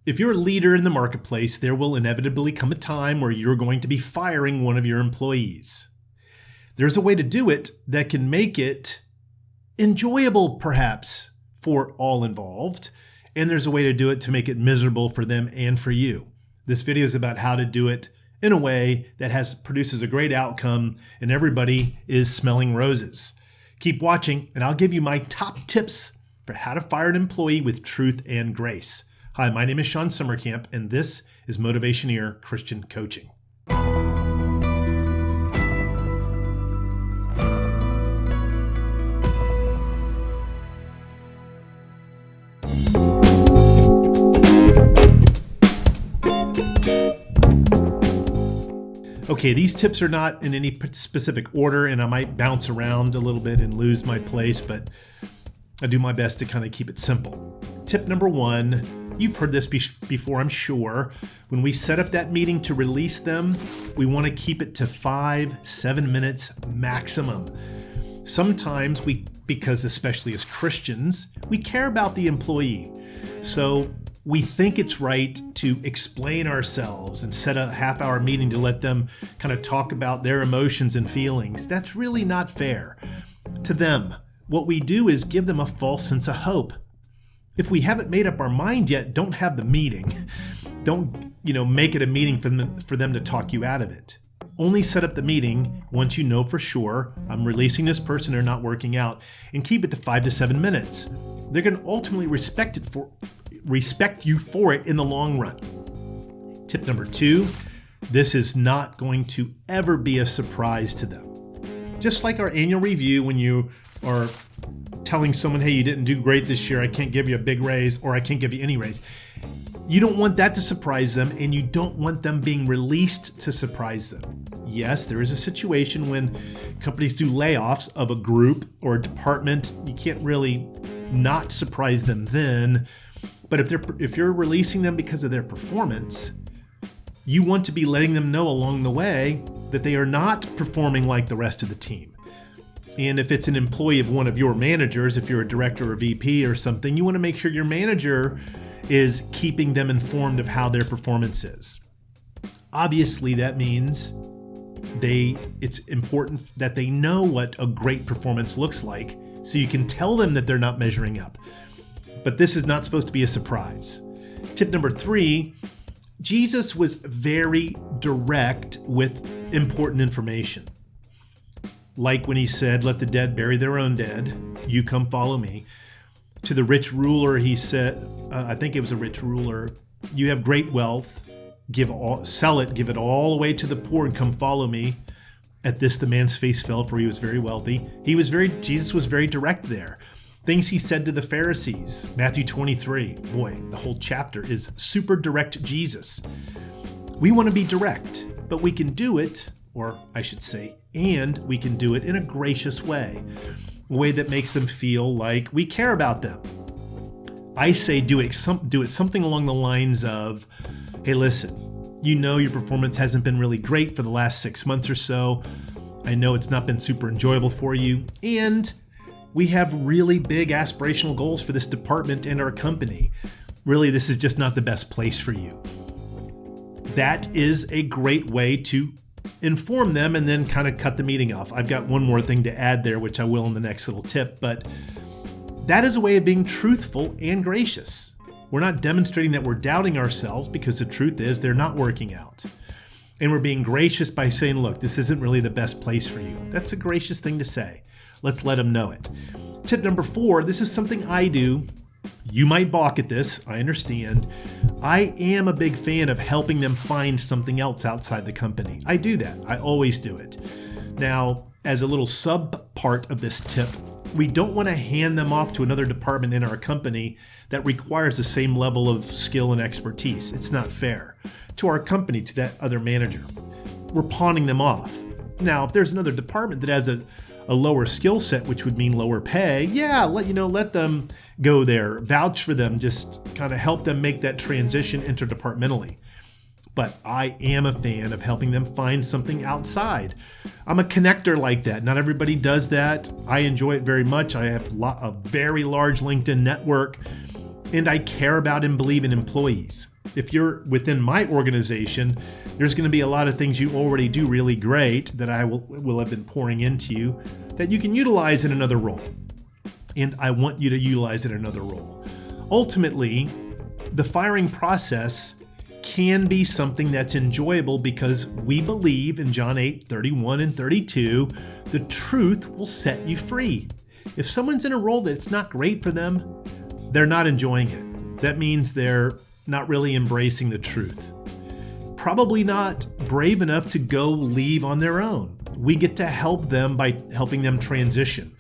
If you're a leader in the marketplace, there will inevitably come a time where you're going to be firing one of your employees. There's a way to do it that can make it enjoyable, perhaps, for all involved. And there's a way to do it to make it miserable for them and for you. This video is about how to do it in a way that produces a great outcome and everybody is smelling roses. Keep watching and I'll give you my top tips for how to fire an employee with truth and grace. Hi, my name is Shawn Sommerkamp and this is Motivationeer Christian Coaching. Okay, these tips are not in any specific order and I might bounce around a little bit and lose my place, but I do my best to kind of keep it simple. Tip number one, you've heard this before, I'm sure. When we set up that meeting to release them, we want to keep it to 5-7 minutes maximum. Sometimes because especially as Christians, we care about the employee. So we think it's right to explain ourselves and set a half-hour meeting to let them kind of talk about their emotions and feelings. That's really not fair to them. What we do is give them a false sense of hope. If we haven't made up our mind yet, don't have the meeting. Don't, make it a meeting for them to talk you out of it. Only set up the meeting once you know for sure I'm releasing this person, they're not working out, and keep it to 5 to 7 minutes. They're going to ultimately respect you for it in the long run. Tip number two, this is not going to ever be a surprise to them. Just like our annual review, when you are telling someone, hey, you didn't do great this year, I can't give you a big raise, or I can't give you any raise. You don't want that to surprise them, and you don't want them being released to surprise them. Yes, there is a situation when companies do layoffs of a group or a department. You can't really not surprise them then. But if you're releasing them because of their performance, you want to be letting them know along the way that they are not performing like the rest of the team. And if it's an employee of one of your managers, if you're a director or VP or something, you want to make sure your manager is keeping them informed of how their performance is. Obviously, that means it's important that they know what a great performance looks like so you can tell them that they're not measuring up. But this is not supposed to be a surprise. Tip number three, Jesus was very direct with important information. Like when he said, let the dead bury their own dead, you come follow me. To the rich ruler, he said, I think it was a rich ruler, you have great wealth, sell it, give it all away to the poor and come follow me. At this, the man's face fell, for he was very wealthy. Jesus was very direct there. Things he said to the Pharisees, Matthew 23. Boy, the whole chapter is super direct Jesus. We want to be direct, but we can do it, or I should say, and we can do it in a gracious way, a way that makes them feel like we care about them. I say do it something along the lines of, hey, listen, your performance hasn't been really great for the last 6 months or so. I know it's not been super enjoyable for you, and we have really big aspirational goals for this department and our company. Really, this is just not the best place for you. That is a great way to inform them and then kind of cut the meeting off. I've got one more thing to add there, which I will in the next little tip, but that is a way of being truthful and gracious. We're not demonstrating that we're doubting ourselves, because the truth is they're not working out. And we're being gracious by saying, look, this isn't really the best place for you. That's a gracious thing to say. Let's let them know it. Tip number four, this is something I do. You might balk at this, I understand. I am a big fan of helping them find something else outside the company. I do that. I always do it. Now, as a little sub part of this tip, we don't want to hand them off to another department in our company that requires the same level of skill and expertise. It's not fair to our company, to that other manager. We're pawning them off. Now, if there's another department that has a lower skill set, which would mean lower pay, let them go there, vouch for them, just kind of help them make that transition interdepartmentally. But I am a fan of helping them find something outside. I'm a connector like that. Not everybody does that. I enjoy it very much. I have a very large LinkedIn network. and I care about and believe in employees. If you're within my organization, there's going to be a lot of things you already do really great that I will have been pouring into you that you can utilize in another role. And I want you to utilize it in another role. Ultimately, the firing process can be something that's enjoyable because we believe in John 8:31 and 32, the truth will set you free. If someone's in a role that's not great for them, they're not enjoying it. That means they're not really embracing the truth. Probably not brave enough to go leave on their own. We get to help them by helping them transition.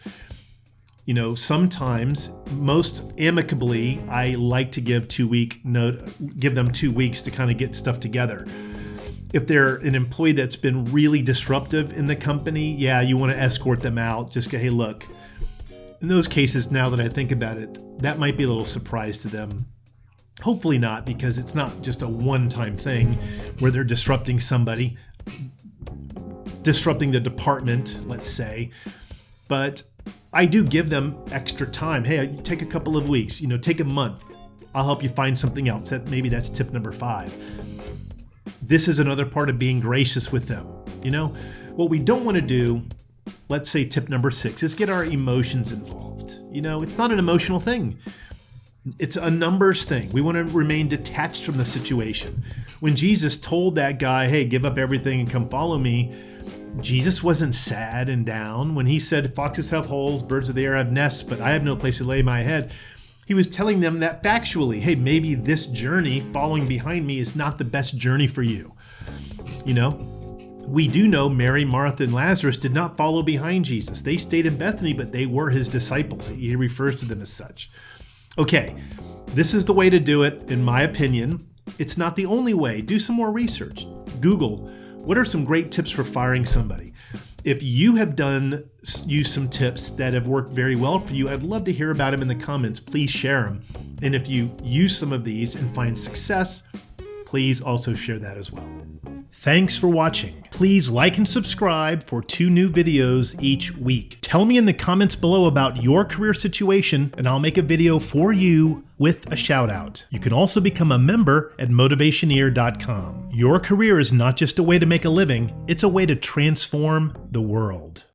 Sometimes, most amicably, I like to give them 2 weeks to kind of get stuff together. If they're an employee that's been really disruptive in the company, yeah, you want to escort them out. Just go, hey, look, in those cases, now that I think about it, that might be a little surprise to them. Hopefully not, because it's not just a one-time thing where they're disrupting somebody, disrupting the department, let's say. But I do give them extra time. Hey, take a couple of weeks, take a month. I'll help you find something else. Maybe that's tip number 5. This is another part of being gracious with them. What we don't want to do, let's say tip number 6, is get our emotions involved. It's not an emotional thing. It's a numbers thing. We want to remain detached from the situation. When Jesus told that guy, hey, give up everything and come follow me, Jesus wasn't sad and down. When he said, foxes have holes, birds of the air have nests, but I have no place to lay my head, he was telling them that factually. Hey, maybe this journey, following behind me, is not the best journey for you. We do know Mary, Martha, and Lazarus did not follow behind Jesus. They stayed in Bethany, but they were his disciples. He refers to them as such. Okay, this is the way to do it, in my opinion. It's not the only way. Do some more research. Google, what are some great tips for firing somebody? If you have used some tips that have worked very well for you, I'd love to hear about them in the comments. Please share them. And if you use some of these and find success, please also share that as well. Thanks for watching. Please like and subscribe for 2 new videos each week. Tell me in the comments below about your career situation, and I'll make a video for you with a shout out. You can also become a member at Motivationeer.com. Your career is not just a way to make a living, it's a way to transform the world.